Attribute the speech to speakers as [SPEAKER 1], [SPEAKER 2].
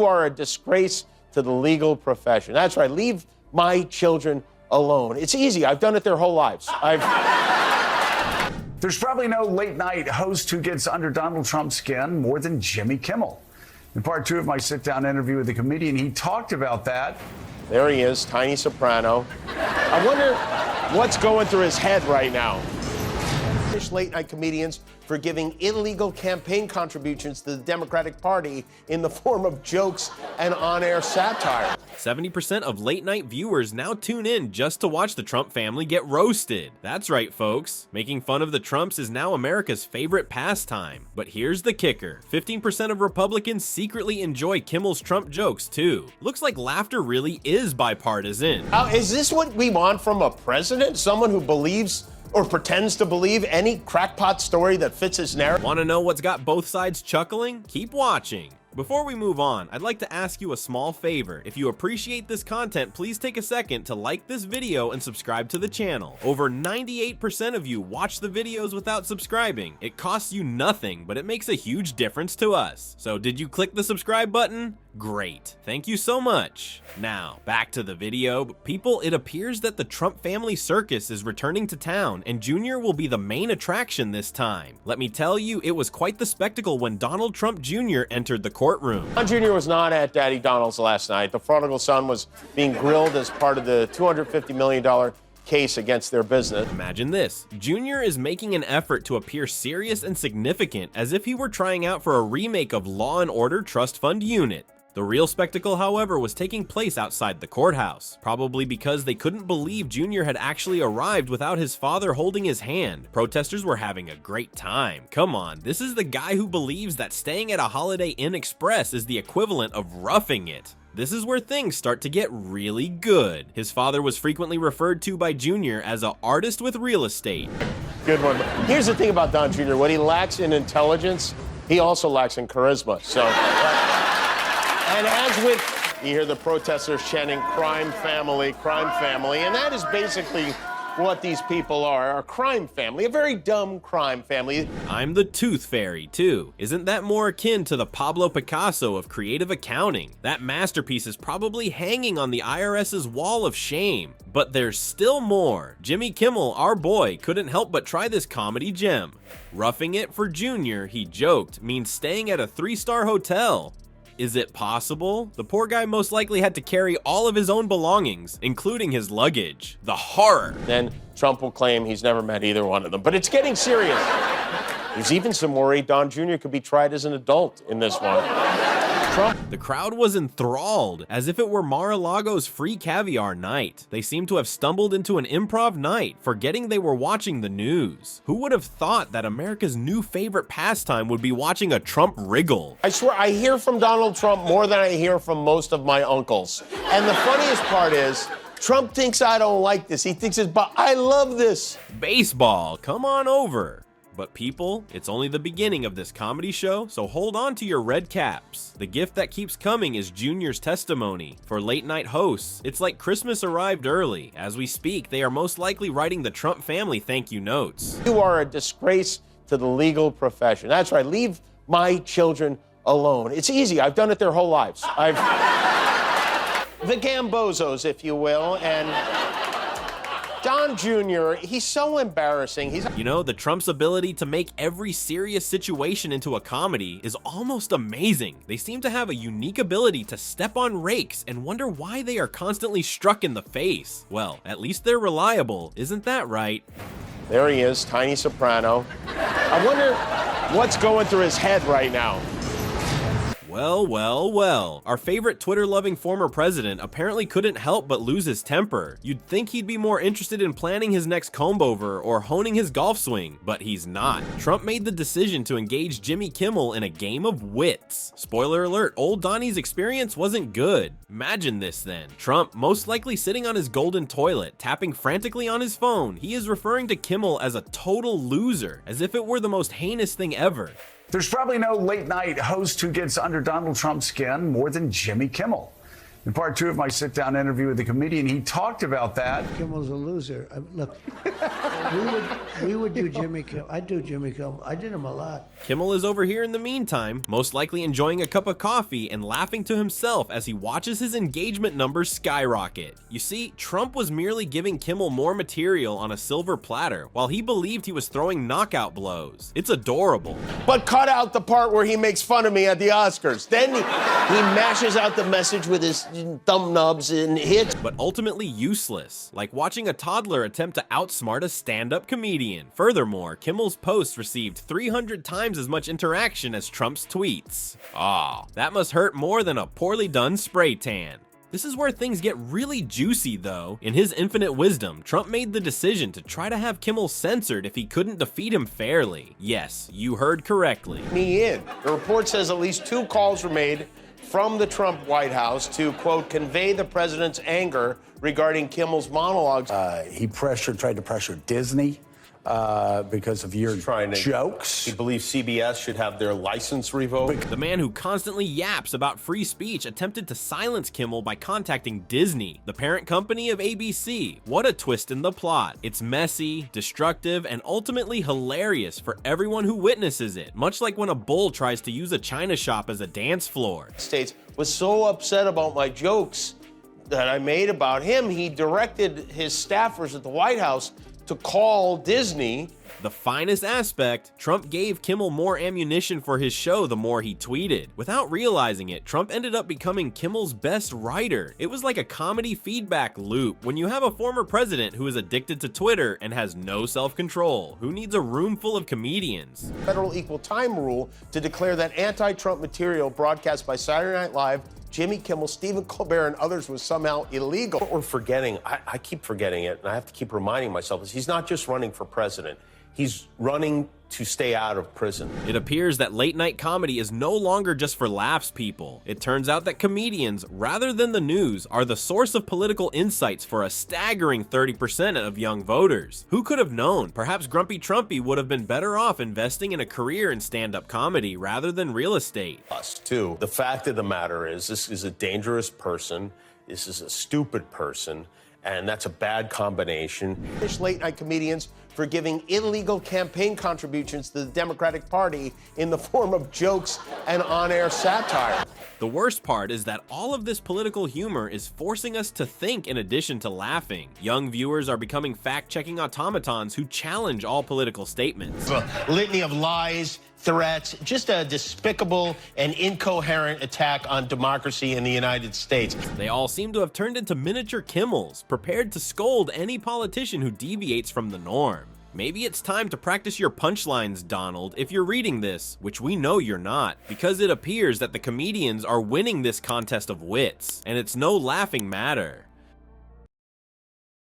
[SPEAKER 1] You are a disgrace to the legal profession. That's right. Leave my children alone. It's easy. I've done it their whole lives.
[SPEAKER 2] There's probably no late night host who gets under Donald Trump's skin more than Jimmy Kimmel. In part 2 of my sit-down interview with the comedian, he talked about that.
[SPEAKER 1] There he is, tiny soprano. I wonder what's going through his head right now. Late night comedians for giving illegal campaign contributions to the Democratic Party in the form of jokes and on-air satire.
[SPEAKER 3] 70% of late night viewers now tune in just to watch the Trump family get roasted. That's right, folks. Making fun of the Trumps is now America's favorite pastime. But here's the kicker. 15% of Republicans secretly enjoy Kimmel's Trump jokes, too. Looks like laughter really is bipartisan.
[SPEAKER 1] Is this what we want from a president? Someone who believes or pretends to believe any crackpot story that fits his narrative?
[SPEAKER 3] Want to know what's got both sides chuckling? Keep watching. Before we move on, I'd like to ask you a small favor. If you appreciate this content, please take a second to like this video and subscribe to the channel. Over 98% of you watch the videos without subscribing. It costs you nothing, but it makes a huge difference to us. So did you click the subscribe button? Great. Thank you so much. Now, back to the video. People, it appears that the Trump family circus is returning to town, and Jr. will be the main attraction this time. Let me tell you, it was quite the spectacle when Donald Trump Jr. entered the courtroom.
[SPEAKER 1] Don Jr. was not at Daddy Donald's last night. The prodigal son was being grilled as part of the $250 million case against their business.
[SPEAKER 3] Imagine this. Jr. is making an effort to appear serious and significant, as if he were trying out for a remake of Law & Order Trust Fund Unit. The real spectacle, however, was taking place outside the courthouse, probably because they couldn't believe Jr. had actually arrived without his father holding his hand. Protesters were having a great time. Come on, this is the guy who believes that staying at a Holiday Inn Express is the equivalent of roughing it. This is where things start to get really good. His father was frequently referred to by Jr. as an artist with real estate.
[SPEAKER 1] Good one. Here's the thing about Don Jr. What he lacks in intelligence, he also lacks in charisma. So, and as with, you hear the protesters chanting crime family, and that is basically what these people are, a crime family, a very dumb crime family.
[SPEAKER 3] I'm the Tooth Fairy, too. Isn't that more akin to the Pablo Picasso of creative accounting? That masterpiece is probably hanging on the IRS's wall of shame. But there's still more. Jimmy Kimmel, our boy, couldn't help but try this comedy gem. Roughing it for Jr., he joked, means staying at a 3-star hotel. Is it possible? The poor guy most likely had to carry all of his own belongings, including his luggage. The horror.
[SPEAKER 1] Then Trump will claim he's never met either one of them. But it's getting serious. There's even some worry Don Jr. could be tried as an adult in this one.
[SPEAKER 3] The crowd was enthralled, as if it were Mar-a-Lago's free caviar night. They seemed to have stumbled into an improv night, forgetting they were watching the news. Who would have thought that America's new favorite pastime would be watching a Trump wriggle?
[SPEAKER 1] I swear, I hear from Donald Trump more than I hear from most of my uncles. And the funniest part is, Trump thinks I don't like this. He thinks it's, but I love this.
[SPEAKER 3] Baseball, come on over. But people, it's only the beginning of this comedy show, so hold on to your red caps. The gift that keeps coming is Jr.'s testimony. For late night hosts, it's like Christmas arrived early. As we speak, they are most likely writing the Trump family thank you notes.
[SPEAKER 1] You are a disgrace to the legal profession. That's right, leave my children alone. It's easy, I've done it their whole lives. The Gambozos, if you will, and Don Jr., he's so embarrassing.
[SPEAKER 3] You know, the Trump's ability to make every serious situation into a comedy is almost amazing. They seem to have a unique ability to step on rakes and wonder why they are constantly struck in the face. Well, at least they're reliable, isn't that right?
[SPEAKER 1] There he is, tiny soprano. I wonder what's going through his head right now.
[SPEAKER 3] Well, well, well. Our favorite Twitter-loving former president apparently couldn't help but lose his temper. You'd think he'd be more interested in planning his next comb-over or honing his golf swing, but he's not. Trump made the decision to engage Jimmy Kimmel in a game of wits. Spoiler alert, old Donnie's experience wasn't good. Imagine this then. Trump, most likely sitting on his golden toilet, tapping frantically on his phone, he is referring to Kimmel as a total loser, as if it were the most heinous thing ever.
[SPEAKER 2] There's probably no late night host who gets under Donald Trump's skin more than Jimmy Kimmel. In part two of my sit-down interview with the comedian, he talked about that.
[SPEAKER 4] Kimmel's a loser. Look, we would do Jimmy Kimmel. I'd do Jimmy Kimmel. I did him a lot.
[SPEAKER 3] Kimmel is over here in the meantime, most likely enjoying a cup of coffee and laughing to himself as he watches his engagement numbers skyrocket. You see, Trump was merely giving Kimmel more material on a silver platter, while he believed he was throwing knockout blows. It's adorable.
[SPEAKER 1] But cut out the part where he makes fun of me at the Oscars. Then he mashes out the message with his thumb nubs and hits.
[SPEAKER 3] But ultimately useless, like watching a toddler attempt to outsmart a stand-up comedian. Furthermore, Kimmel's posts received 300 times as much interaction as Trump's tweets. Aw, that must hurt more than a poorly done spray tan. This is where things get really juicy though. In his infinite wisdom, Trump made the decision to try to have Kimmel censored if he couldn't defeat him fairly. Yes, you heard correctly.
[SPEAKER 1] Me in. The report says at least 2 calls were made from the Trump White House to, quote, convey the president's anger regarding Kimmel's monologues.
[SPEAKER 2] He tried to pressure Disney because of your jokes.
[SPEAKER 1] He believes CBS should have their license revoked.
[SPEAKER 3] The man who constantly yaps about free speech attempted to silence Kimmel by contacting Disney, the parent company of ABC. What a twist in the plot. It's messy, destructive, and ultimately hilarious for everyone who witnesses it, much like when a bull tries to use a china shop as a dance floor.
[SPEAKER 1] States was so upset about my jokes that I made about him, he directed his staffers at the White House to call Disney.
[SPEAKER 3] The finest aspect, Trump gave Kimmel more ammunition for his show the more he tweeted. Without realizing it, Trump ended up becoming Kimmel's best writer. It was like a comedy feedback loop. When you have a former president who is addicted to Twitter and has no self-control, who needs a room full of comedians?
[SPEAKER 1] Federal equal time rule to declare that anti-Trump material broadcast by Saturday Night Live, Jimmy Kimmel, Stephen Colbert, and others was somehow illegal. What we're forgetting, I keep forgetting it, and I have to keep reminding myself, is he's not just running for president. He's running to stay out of prison.
[SPEAKER 3] It appears that late night comedy is no longer just for laughs, people. It turns out that comedians, rather than the news, are the source of political insights for a staggering 30% of young voters. Who could have known? Perhaps Grumpy Trumpy would have been better off investing in a career in stand-up comedy rather than real estate.
[SPEAKER 1] Us, too. The fact of the matter is, this is a dangerous person. This is a stupid person. And that's a bad combination. Late night comedians for giving illegal campaign contributions to the Democratic Party in the form of jokes and on-air satire.
[SPEAKER 3] The worst part is that all of this political humor is forcing us to think in addition to laughing. Young viewers are becoming fact-checking automatons who challenge all political statements.
[SPEAKER 1] A litany of lies, threats, just a despicable and incoherent attack on democracy in the United States.
[SPEAKER 3] They all seem to have turned into miniature Kimmels, prepared to scold any politician who deviates from the norm. Maybe it's time to practice your punchlines, Donald, if you're reading this, which we know you're not, because it appears that the comedians are winning this contest of wits, and it's no laughing matter.